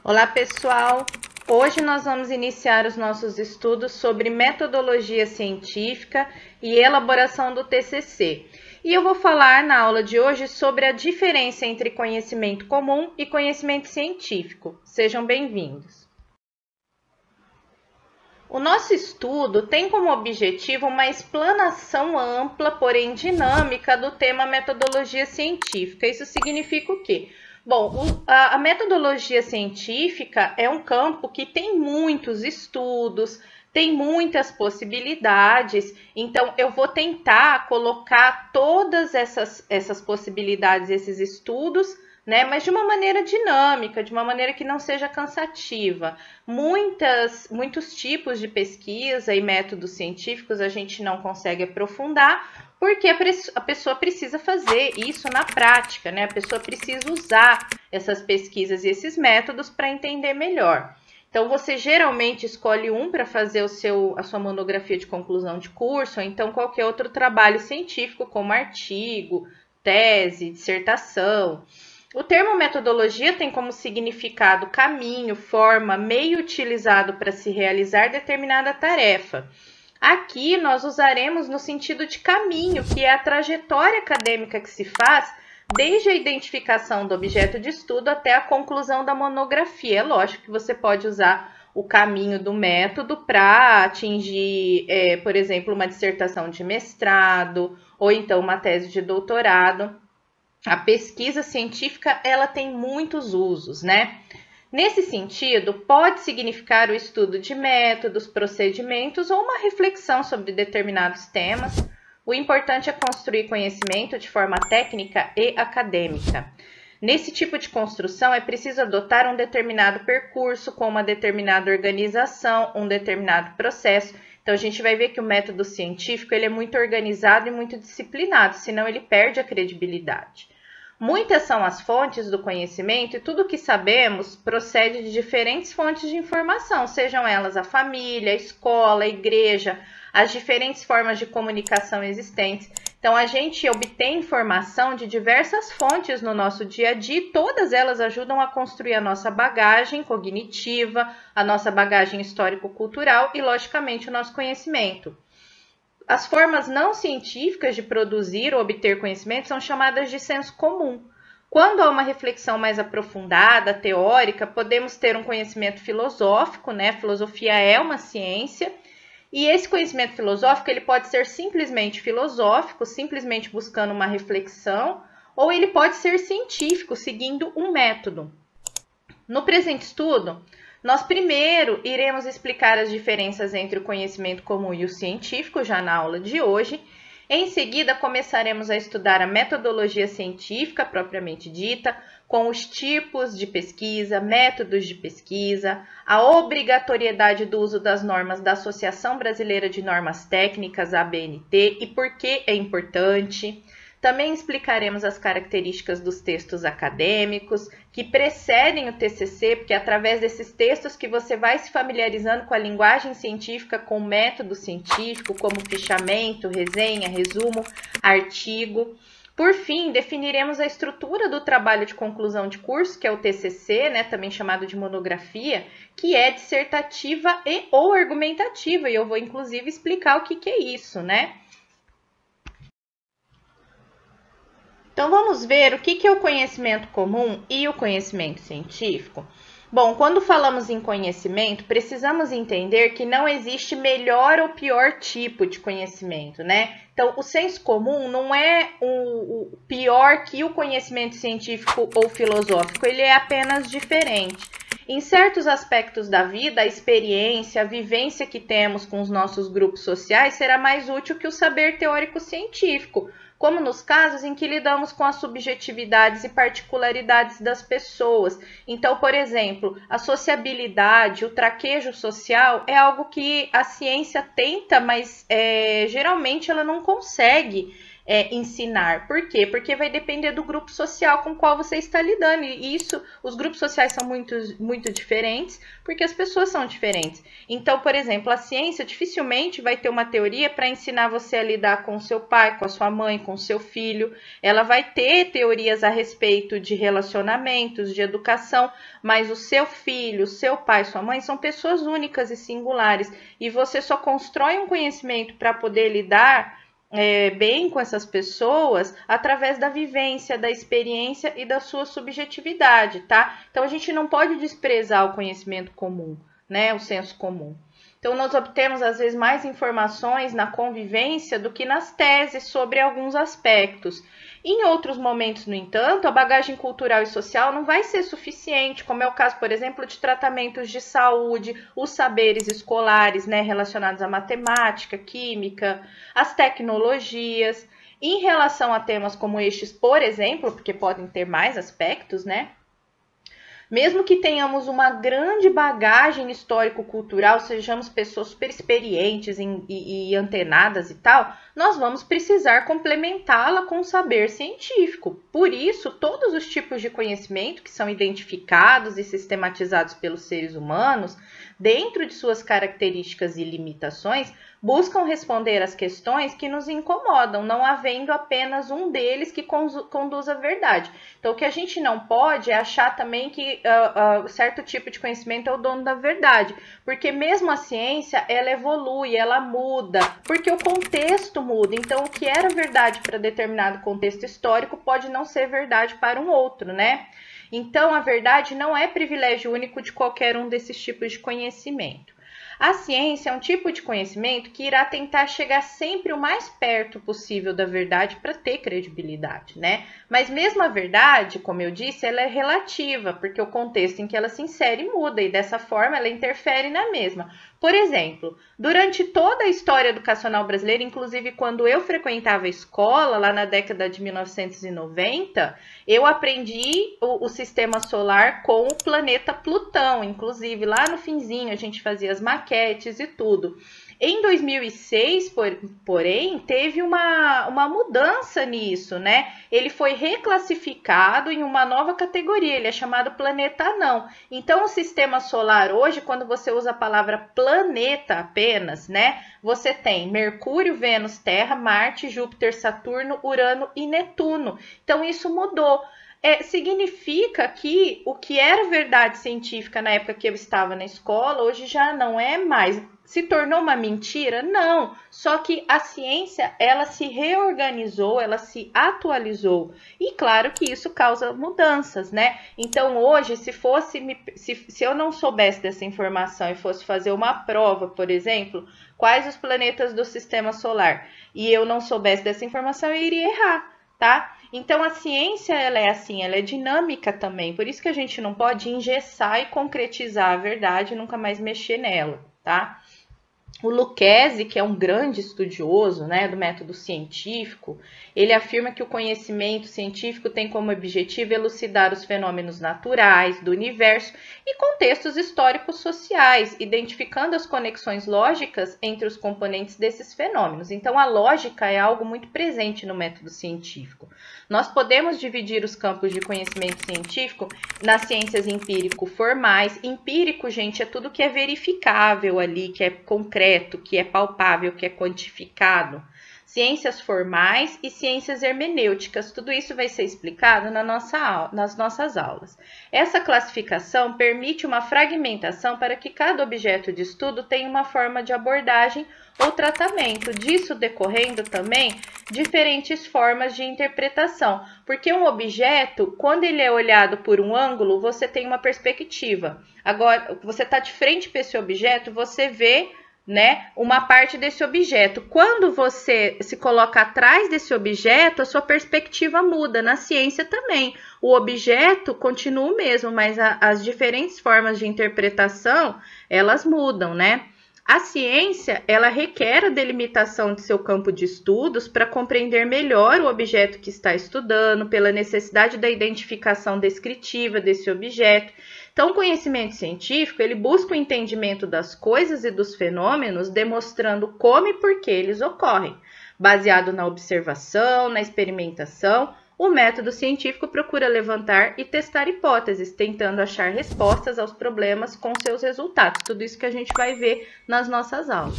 Olá, pessoal! Hoje nós vamos iniciar os nossos estudos sobre metodologia científica e elaboração do TCC. E eu vou falar na aula de hoje sobre a diferença entre conhecimento comum e conhecimento científico. Sejam bem-vindos! O nosso estudo tem como objetivo uma explanação ampla, porém dinâmica, do tema metodologia científica. Isso significa o quê? Bom, a metodologia científica é um campo que tem muitos estudos, tem muitas possibilidades, então eu vou tentar colocar todas essas possibilidades, esses estudos, né, mas de uma maneira dinâmica, de uma maneira que não seja cansativa. Muitos tipos de pesquisa e métodos científicos a gente não consegue aprofundar, porque a pessoa precisa fazer isso na prática, né? A pessoa precisa usar essas pesquisas e esses métodos para entender melhor. Então, você geralmente escolhe um para fazer a sua monografia de conclusão de curso, ou então qualquer outro trabalho científico, como artigo, tese, dissertação. O termo metodologia tem como significado caminho, forma, meio utilizado para se realizar determinada tarefa. Aqui nós usaremos no sentido de caminho, que é a trajetória acadêmica que se faz desde a identificação do objeto de estudo até a conclusão da monografia. É lógico que você pode usar o caminho do método para atingir, por exemplo, uma dissertação de mestrado ou então uma tese de doutorado. A pesquisa científica, ela tem muitos usos, né? Nesse sentido, pode significar o estudo de métodos, procedimentos ou uma reflexão sobre determinados temas. O importante é construir conhecimento de forma técnica e acadêmica. Nesse tipo de construção, é preciso adotar um determinado percurso com uma determinada organização, um determinado processo. Então, a gente vai ver que o método científico ele é muito organizado e muito disciplinado, senão ele perde a credibilidade. Muitas são as fontes do conhecimento e tudo o que sabemos procede de diferentes fontes de informação, sejam elas a família, a escola, a igreja, as diferentes formas de comunicação existentes. Então, a gente obtém informação de diversas fontes no nosso dia a dia e todas elas ajudam a construir a nossa bagagem cognitiva, a nossa bagagem histórico-cultural e, logicamente, o nosso conhecimento. As formas não científicas de produzir ou obter conhecimento são chamadas de senso comum. Quando há uma reflexão mais aprofundada, teórica, podemos ter um conhecimento filosófico, né? Filosofia é uma ciência, e esse conhecimento filosófico ele pode ser simplesmente filosófico, simplesmente buscando uma reflexão, ou ele pode ser científico, seguindo um método. No presente estudo, nós primeiro iremos explicar as diferenças entre o conhecimento comum e o científico, já na aula de hoje. Em seguida, começaremos a estudar a metodologia científica propriamente dita, com os tipos de pesquisa, métodos de pesquisa, a obrigatoriedade do uso das normas da Associação Brasileira de Normas Técnicas, ABNT, e por que é importante. Também explicaremos as características dos textos acadêmicos que precedem o TCC, porque é através desses textos que você vai se familiarizando com a linguagem científica, com o método científico, como fichamento, resenha, resumo, artigo. Por fim, definiremos a estrutura do trabalho de conclusão de curso, que é o TCC, né, também chamado de monografia, que é dissertativa e ou argumentativa, e eu vou inclusive explicar o que é isso, né? Então, vamos ver o que é o conhecimento comum e o conhecimento científico. Bom, quando falamos em conhecimento, precisamos entender que não existe melhor ou pior tipo de conhecimento, né? Então, o senso comum não é o pior que o conhecimento científico ou filosófico, ele é apenas diferente. Em certos aspectos da vida, a experiência, a vivência que temos com os nossos grupos sociais será mais útil que o saber teórico científico, como nos casos em que lidamos com as subjetividades e particularidades das pessoas. Então, por exemplo, a sociabilidade, o traquejo social é algo que a ciência tenta, mas geralmente ela não consegue ensinar. Por quê? Porque vai depender do grupo social com o qual você está lidando. E isso, os grupos sociais são muito diferentes, porque as pessoas são diferentes. Então, por exemplo, a ciência dificilmente vai ter uma teoria para ensinar você a lidar com o seu pai, com a sua mãe, com o seu filho. Ela vai ter teorias a respeito de relacionamentos, de educação, mas o seu filho, o seu pai, sua mãe são pessoas únicas e singulares. E você só constrói um conhecimento para poder lidar bem com essas pessoas através da vivência, da experiência e da sua subjetividade, tá? Então a gente não pode desprezar o conhecimento comum, né? O senso comum. Então nós obtemos às vezes mais informações na convivência do que nas teses sobre alguns aspectos. Em outros momentos, no entanto, a bagagem cultural e social não vai ser suficiente, como é o caso, por exemplo, de tratamentos de saúde, os saberes escolares, né, relacionados à matemática, química, as tecnologias. Em relação a temas como estes, por exemplo, porque podem ter mais aspectos, né? Mesmo que tenhamos uma grande bagagem histórico-cultural, sejamos pessoas super experientes e antenadas e tal, nós vamos precisar complementá-la com o saber científico. Por isso, todos os tipos de conhecimento que são identificados e sistematizados pelos seres humanos, dentro de suas características e limitações, buscam responder às questões que nos incomodam, não havendo apenas um deles que conduz à verdade. Então, o que a gente não pode é achar também que certo tipo de conhecimento é o dono da verdade, porque mesmo a ciência, ela evolui, ela muda, porque o contexto muda. Então, o que era verdade para determinado contexto histórico pode não ser verdade para um outro, né? Então, a verdade não é privilégio único de qualquer um desses tipos de conhecimento. A ciência é um tipo de conhecimento que irá tentar chegar sempre o mais perto possível da verdade para ter credibilidade, né? Mas mesmo a verdade, como eu disse, ela é relativa, porque o contexto em que ela se insere muda e dessa forma ela interfere na mesma. Por exemplo, durante toda a história educacional brasileira, inclusive quando eu frequentava a escola, lá na década de 1990, eu aprendi o sistema solar com o planeta Plutão. Inclusive, lá no finzinho a gente fazia as maquetes e tudo. Em 2006, porém, teve uma mudança nisso, né? Ele foi reclassificado em uma nova categoria, ele é chamado planeta anão. Então, o sistema solar hoje, quando você usa a palavra planeta apenas, né? Você tem Mercúrio, Vênus, Terra, Marte, Júpiter, Saturno, Urano e Netuno. Então, isso mudou. Significa que o que era verdade científica na época que eu estava na escola, hoje já não é mais. Se tornou uma mentira? Não. Só que a ciência, ela se reorganizou, ela se atualizou. E claro que isso causa mudanças, né? Então hoje, se eu não soubesse dessa informação e fosse fazer uma prova, por exemplo, quais os planetas do sistema solar, e eu não soubesse dessa informação, eu iria errar, tá? Então, a ciência, ela é assim, ela é dinâmica também. Por isso que a gente não pode engessar e concretizar a verdade e nunca mais mexer nela, tá? O Lucchesi, que é um grande estudioso, né, do método científico, ele afirma que o conhecimento científico tem como objetivo elucidar os fenômenos naturais do universo e contextos históricos sociais, identificando as conexões lógicas entre os componentes desses fenômenos. Então, a lógica é algo muito presente no método científico. Nós podemos dividir os campos de conhecimento científico nas ciências empírico-formais. Empírico, gente, é tudo que é verificável ali, que é concreto, que é palpável, que é quantificado. Ciências formais e ciências hermenêuticas, tudo isso vai ser explicado nas nossas aulas. Essa classificação permite uma fragmentação para que cada objeto de estudo tenha uma forma de abordagem ou tratamento, disso decorrendo também diferentes formas de interpretação, porque um objeto, quando ele é olhado por um ângulo, você tem uma perspectiva. Agora, você está de frente para esse objeto, você vê, né, uma parte desse objeto. Quando você se coloca atrás desse objeto, a sua perspectiva muda. Na ciência também. O objeto continua o mesmo, mas as diferentes formas de interpretação, elas mudam, né? A ciência, ela requer a delimitação de seu campo de estudos para compreender melhor o objeto que está estudando, pela necessidade da identificação descritiva desse objeto. Então, o conhecimento científico, ele busca o entendimento das coisas e dos fenômenos, demonstrando como e por que eles ocorrem. Baseado na observação, na experimentação, o método científico procura levantar e testar hipóteses, tentando achar respostas aos problemas com seus resultados. Tudo isso que a gente vai ver nas nossas aulas.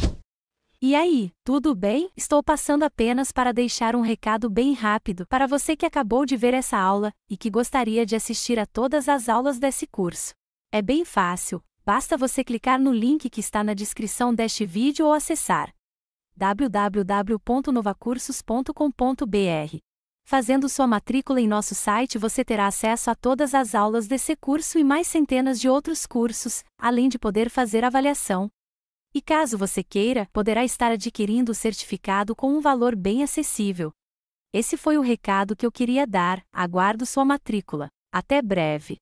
E aí, tudo bem? Estou passando apenas para deixar um recado bem rápido para você que acabou de ver essa aula e que gostaria de assistir a todas as aulas desse curso. É bem fácil, basta você clicar no link que está na descrição deste vídeo ou acessar www.novacursos.com.br. Fazendo sua matrícula em nosso site, você terá acesso a todas as aulas desse curso e mais centenas de outros cursos, além de poder fazer avaliação. E caso você queira, poderá estar adquirindo o certificado com um valor bem acessível. Esse foi o recado que eu queria dar, aguardo sua matrícula. Até breve!